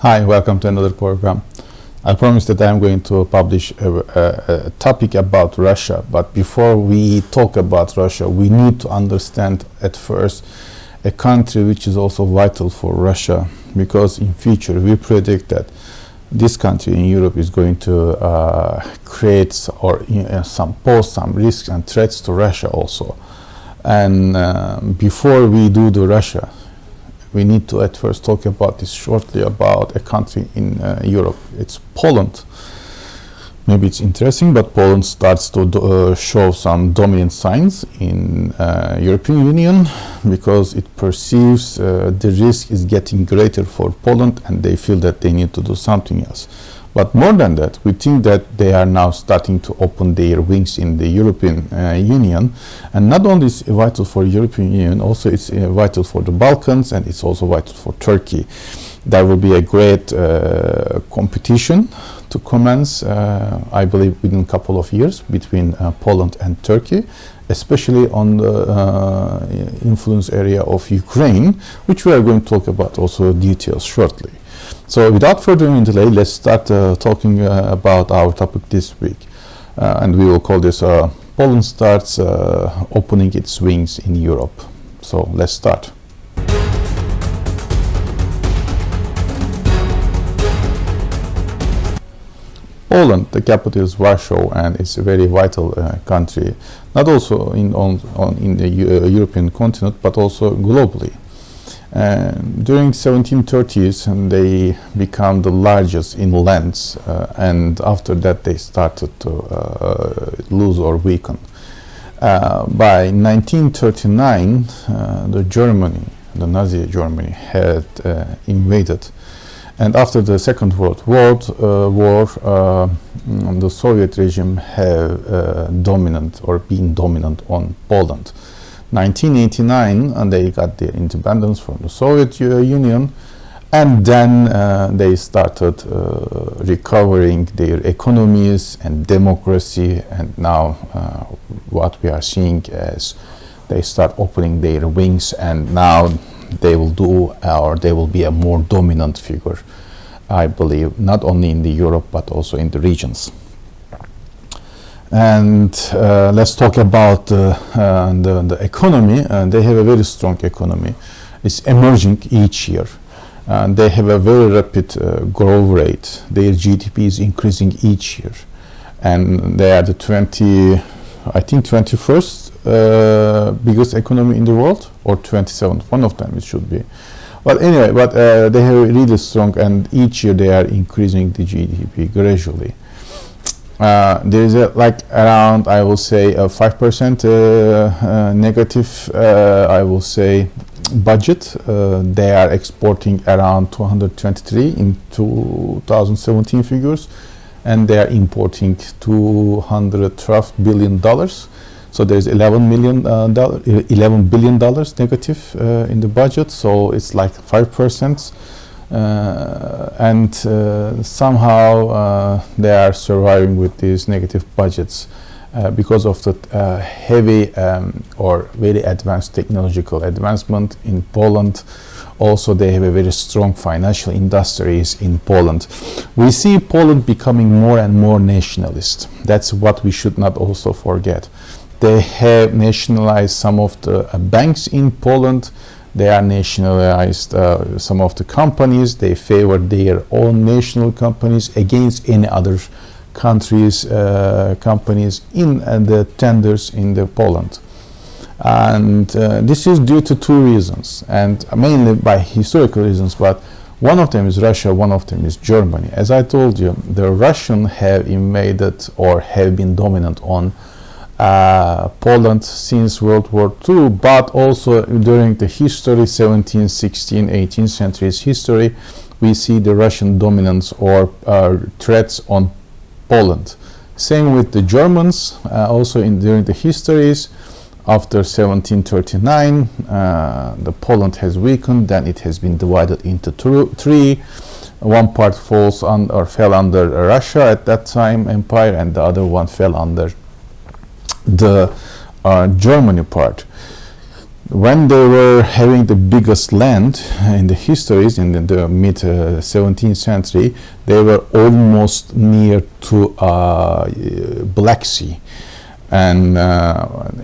Hi, welcome to another program. I promised that I'm going to publish a topic about Russia, but before we talk about Russia, we need to understand at first a country which is also vital for Russia, because in future we predict that this country in Europe is going to create or pose some risks and threats to Russia also. And before we do the Russia, we need to at first talk about this shortly about a country in Europe. It's Poland. Maybe it's interesting, but Poland starts to show some dominant signs in European Union because it perceives the risk is getting greater for Poland and they feel that they need to do something else. But more than that, we think that they are now starting to open their wings in the European Union. And not only is it vital for European Union, also it's vital for the Balkans, and it's also vital for Turkey. There will be a great competition to commence, I believe, within a couple of years between Poland and Turkey, especially on the influence area of Ukraine, which we are going to talk about also details shortly. So without further delay, let's start talking about our topic this week. And we will call this Poland starts opening its wings in Europe. So let's start. Poland, the capital is Warsaw, and it's a very vital country, not also in the European continent, but also globally. During 1730s, and they become the largest in lands, and after that they started to lose or weaken. By 1939, the Nazi Germany had invaded, and after the Second World War, the Soviet regime had been dominant on Poland. 1989, and they got their independence from the Soviet Union, and then they started recovering their economies and democracy, and now what we are seeing is they start opening their wings, and now they will be a more dominant figure, I believe, not only in the Europe but also in the regions. And let's talk about the economy. They have a very strong economy. It's emerging each year. They have a very rapid growth rate. Their GDP is increasing each year. And they are the 21st biggest economy in the world, or 27th, one of them it should be. Well, anyway, but they have really strong, and each year they are increasing the GDP gradually. There is around, I will say, a 5% negative, I will say, budget. They are exporting around 223 in 2017 figures, and they are importing $212 billion. So there is $11 billion negative in the budget. So it's like 5%. And somehow they are surviving with these negative budgets because of the heavy or very advanced technological advancement in Poland. Also, they have a very strong financial industries in Poland. We see Poland becoming more and more nationalist. That's what we should not also forget. They have nationalized some of the banks in Poland. They are nationalized some of the companies. They favor their own national companies against any other countries' companies in the tenders in the Poland. And this is due to two reasons, and mainly by historical reasons, but one of them is Russia, one of them is Germany. As I told you, the Russians have invaded or have been dominant on Poland since World War II, but also during the history, 17th, 16th, 18th centuries history, we see the Russian dominance or threats on Poland. Same with the Germans, also during the histories. After 1739, the Poland has weakened, then it has been divided into three. One part fell under Russia at that time, empire, and the other one fell under the Germany part. When they were having the biggest land in the histories in the mid 17th century, they were almost near to Black Sea, and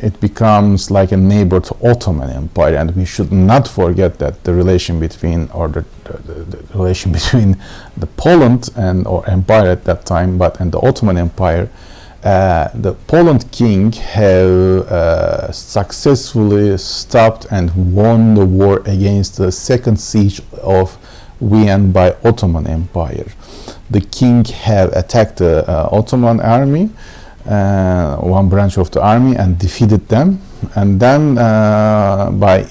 it becomes like a neighbor to Ottoman Empire. And we should not forget that the relation between, or the relation between the Poland and or empire at that time, and the Ottoman Empire. The Poland king have successfully stopped and won the war against the second siege of Vienna by Ottoman Empire. The king have attacked the Ottoman army, one branch of the army, and defeated them. And then by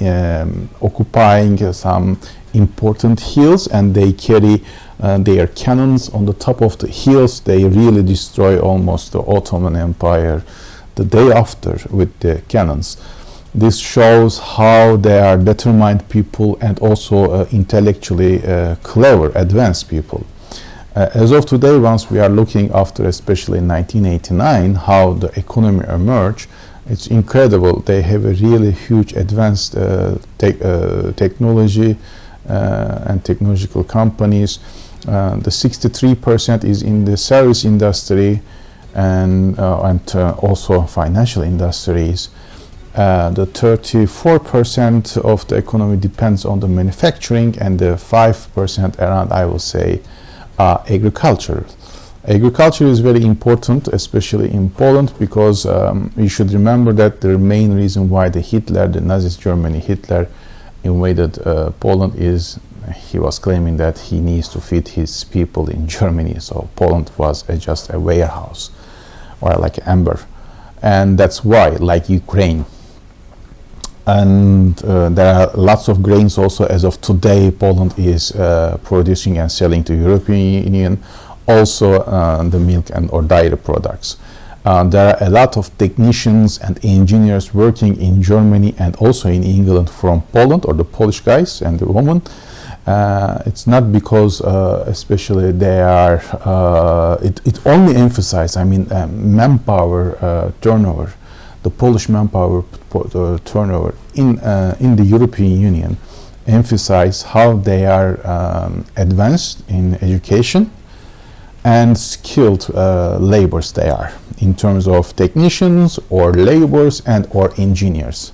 occupying some important hills, and they carry their cannons on the top of the hills, they really destroy almost the Ottoman Empire the day after with the cannons. This shows how they are determined people and also intellectually clever, advanced people. As of today, once we are looking after, especially in 1989, how the economy emerged, it's incredible. They have a really huge advanced technology and technological companies. The 63% is in the service industry and also financial industries. The 34% of the economy depends on the manufacturing, and the 5% around, I will say, agriculture. Agriculture is very important, especially in Poland, because we should remember that the main reason why the Nazi Germany, Hitler invaded Poland is he was claiming that he needs to feed his people in Germany. So Poland was just a warehouse, or like amber, and that's why, like Ukraine. And there are lots of grains also. As of today, Poland is producing and selling to European Union also the milk and or dairy products. There are a lot of technicians and engineers working in Germany and also in England from Poland, or the Polish guys and the women. It's not because especially they are it only emphasizes, I mean, manpower turnover. The Polish manpower turnover in the European Union emphasize how they are advanced in education and skilled laborers they are, in terms of technicians or laborers and or engineers.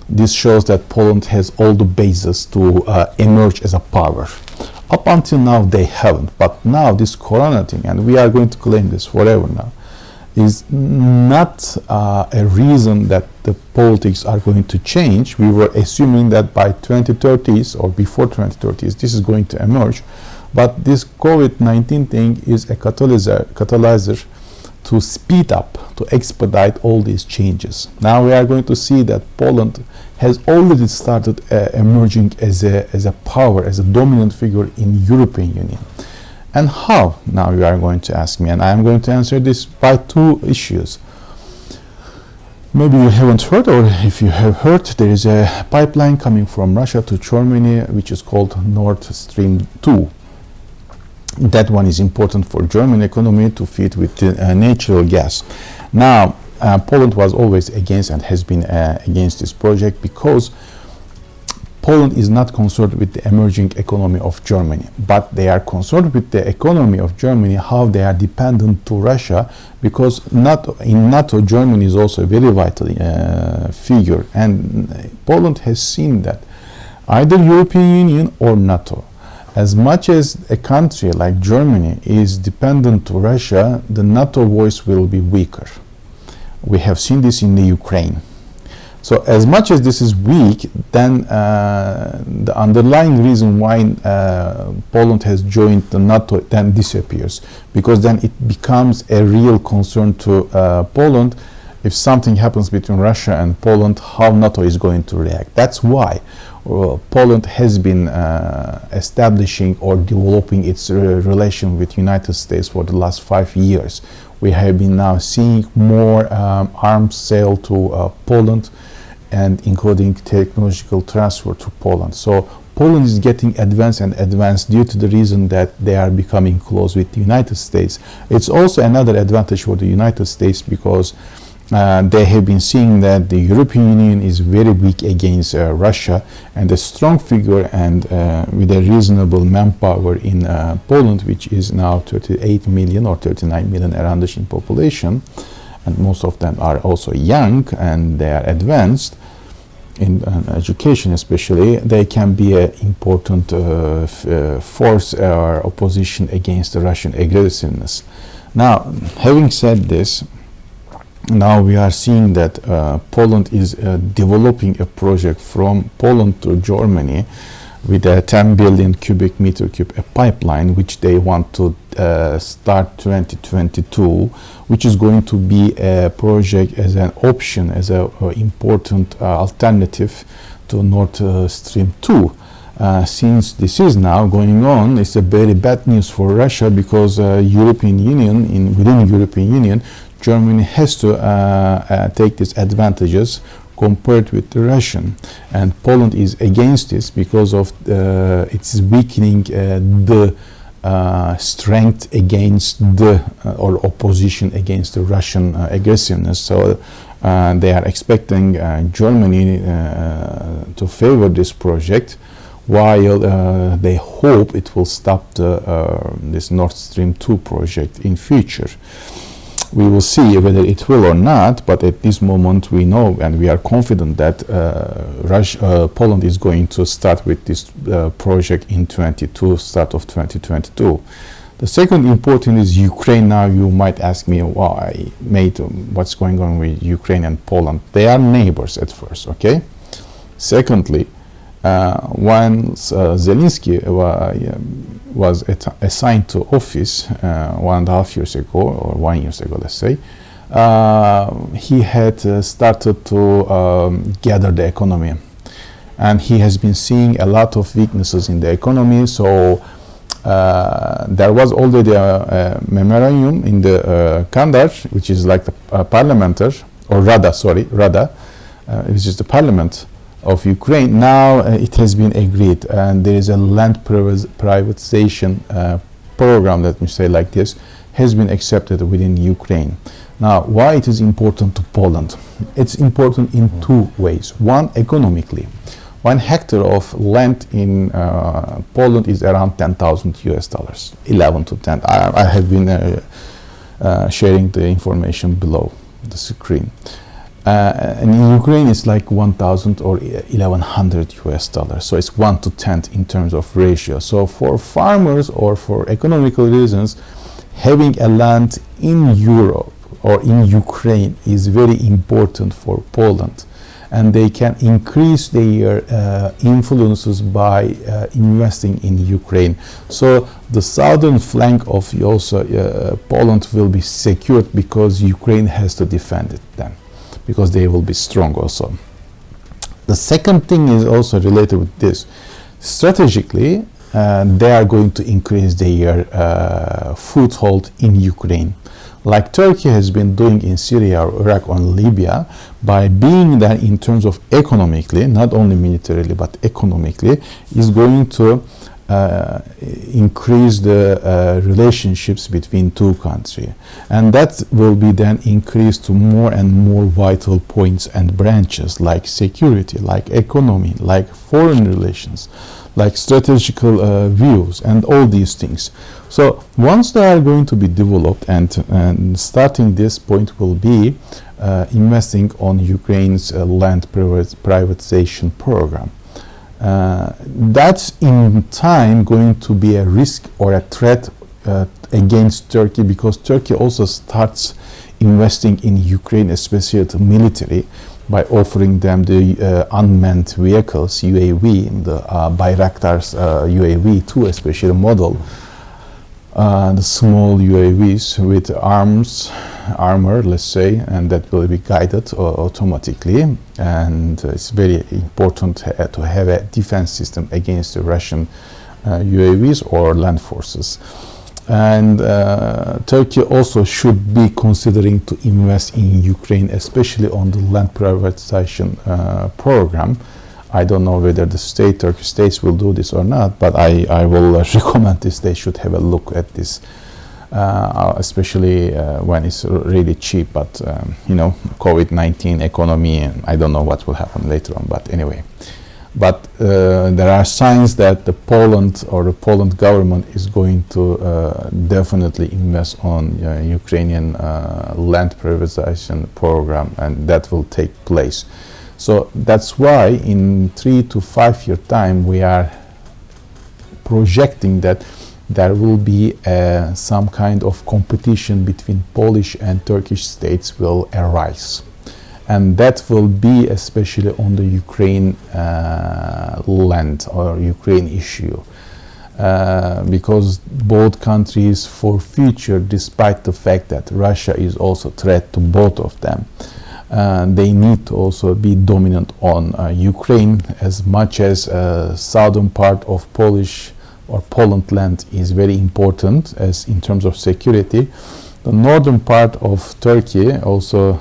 This shows that Poland has all the bases to emerge as a power. Up until now they haven't, but now this Corona thing, and we are going to claim this forever now, is not a reason that the politics are going to change. We were assuming that by 2030s or before 2030s this is going to emerge, but this COVID-19 thing is a catalyzer to speed up, to expedite all these changes. Now we are going to see that Poland has already started emerging as a power, as a dominant figure in European Union. And how? Now you are going to ask me, and I am going to answer this by two issues. Maybe you haven't heard, or if you have heard, there is a pipeline coming from Russia to Germany, which is called Nord Stream 2. That one is important for German economy to feed with natural gas. Now, Poland was always against and has been against this project, because Poland is not concerned with the emerging economy of Germany, but they are concerned with the economy of Germany, how they are dependent to Russia, because in NATO, Germany is also a very vital figure, and Poland has seen that either European Union or NATO. As much as a country like Germany is dependent to Russia, the NATO voice will be weaker. We have seen this in the Ukraine. So as much as this is weak, then the underlying reason why Poland has joined the NATO then disappears, because then it becomes a real concern to Poland. If something happens between Russia and Poland, how NATO is going to react. That's why Poland has been establishing or developing its relation with United States for the last 5 years. We have been now seeing more arms sale to Poland, and including technological transfer to Poland. So Poland is getting advanced and advanced due to the reason that they are becoming close with the United States. It's also another advantage for the United States, because they have been seeing that the European Union is very weak against Russia, and a strong figure and with a reasonable manpower in Poland, which is now 38 million or 39 million around in population, and most of them are also young and they are advanced in education especially. They can be an important force or opposition against the Russian aggressiveness. Now, having said this, now we are seeing that Poland is developing a project from Poland to Germany with a 10 billion cubic meter a pipeline, which they want to start 2022, which is going to be a project as an option, as an important alternative to Nord Stream 2. Since this is now going on, it's a very bad news for Russia, because European Union, within European Union, Germany has to take these advantages compared with the Russian, and Poland is against this because of it's weakening the strength against the or opposition against the Russian aggressiveness. So they are expecting Germany to favor this project, while they hope it will stop this Nord Stream 2 project in future. We will see whether it will or not, but at this moment we know and we are confident that Poland is going to start with this project in start of 2022. The second important is Ukraine. Now you might ask me, why, mate, what's going on with Ukraine and Poland? They are neighbors at first, okay? Secondly, once Zelensky was assigned to office 1.5 years ago, or 1 year ago, let's say, he had started to gather the economy, and he has been seeing a lot of weaknesses in the economy. So there was already a memorandum in the Kandar, which is like the parliamentar, or Rada, which is the parliament of Ukraine. Now it has been agreed, and there is a land privatization program, let me say like this, has been accepted within Ukraine. Now, why it is important to Poland? It's important in two ways. One, economically. 1 hectare of land in Poland is around $10,000, 11 to 10. I have been sharing the information below the screen. And in Ukraine, it's like 1,000 or 1,100 $. So it's 1 to 10 in terms of ratio. So for farmers or for economical reasons, having a land in Europe or in Ukraine is very important for Poland, and they can increase their influences by investing in Ukraine. So the southern flank of also Poland will be secured, because Ukraine has to defend it then, because they will be strong also. The second thing is also related with this. Strategically, they are going to increase their foothold in Ukraine, like Turkey has been doing in Syria, or Iraq, or Libya, by being there in terms of economically, not only militarily, but economically, is going to increase the relationships between two countries, and that will be then increased to more and more vital points and branches, like security, like economy, like foreign relations, like strategical views, and all these things. So once they are going to be developed, and starting this point will be investing on Ukraine's land privatization program. That's in time going to be a risk or a threat against Turkey, because Turkey also starts investing in Ukraine, especially the military, by offering them the unmanned vehicles, UAV, the Bayraktar's UAV 2, especially model, the small UAVs with armor, let's say, and that will be guided automatically. And it's very important to have a defense system against the Russian UAVs or land forces. And Turkey also should be considering to invest in Ukraine, especially on the land privatization program. I don't know whether the Turkish states will do this or not, but I will recommend this. They should have a look at this especially when it's really cheap. But COVID-19 economy, and I don't know what will happen later on. But anyway, but there are signs that the Poland government is going to definitely invest on Ukrainian land privatization program, and that will take place. So that's why in 3 to 5 year time we are projecting that there will be some kind of competition between Polish and Turkish states will arise, and that will be especially on the Ukraine land or Ukraine issue, because both countries for future, despite the fact that Russia is also a threat to both of them, they need to also be dominant on Ukraine, as much as southern part of Polish or Poland land is very important as in terms of security. The northern part of Turkey, also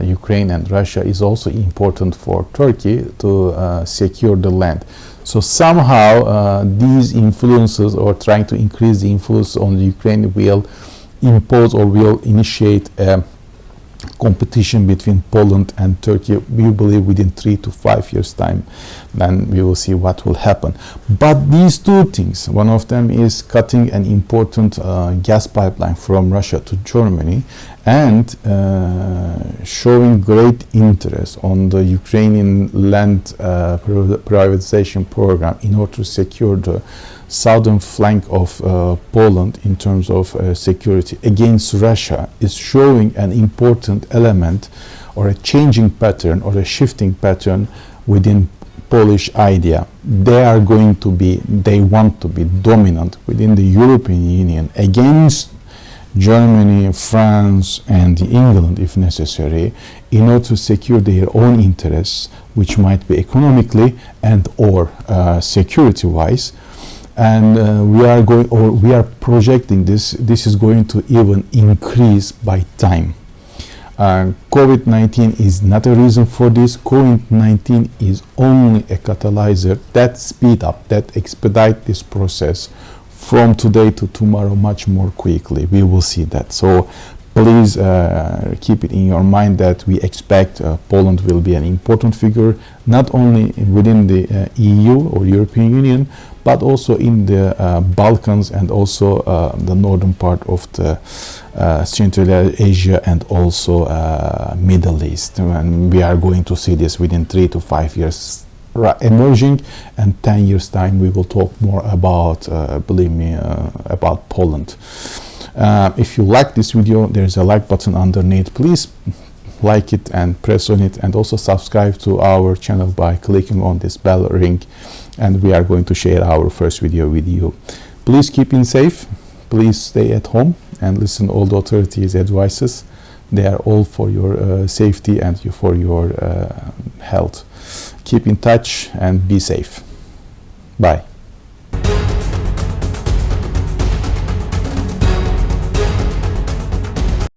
Ukraine and Russia, is also important for Turkey to secure the land. So somehow these influences, or trying to increase the influence on the Ukraine, will impose or will initiate a competition between Poland and Turkey. We believe within 3 to 5 years time, then we will see what will happen. But these two things, one of them is cutting an important gas pipeline from Russia to Germany, and showing great interest on the Ukrainian land privatization program in order to secure the southern flank of Poland in terms of security against Russia, is showing an important element or a changing pattern or a shifting pattern within Polish idea. They want to be dominant within the European Union against Germany, France, and England, if necessary, in order to secure their own interests, which might be economically and or security-wise. And we are projecting this is going to even increase by time. COVID-19 is not a reason for this. COVID-19 is only a catalyzer that speed up, that expedite this process from today to tomorrow much more quickly. We will see that. So please keep it in your mind that we expect Poland will be an important figure, not only within the EU or European Union, but also in the Balkans, and also the northern part of the Central Asia, and also Middle East. And we are going to see this within 3 to 5 years emerging, and 10 years time we will talk more about, believe me, about Poland. If you like this video, there's a like button underneath. Please like it and press on it, and also subscribe to our channel by clicking on this bell ring, and we are going to share our first video with you. Please keep in safe, please stay at home and listen all the authorities' advices. They are all for your safety and for your health. Keep in touch and be safe. Bye.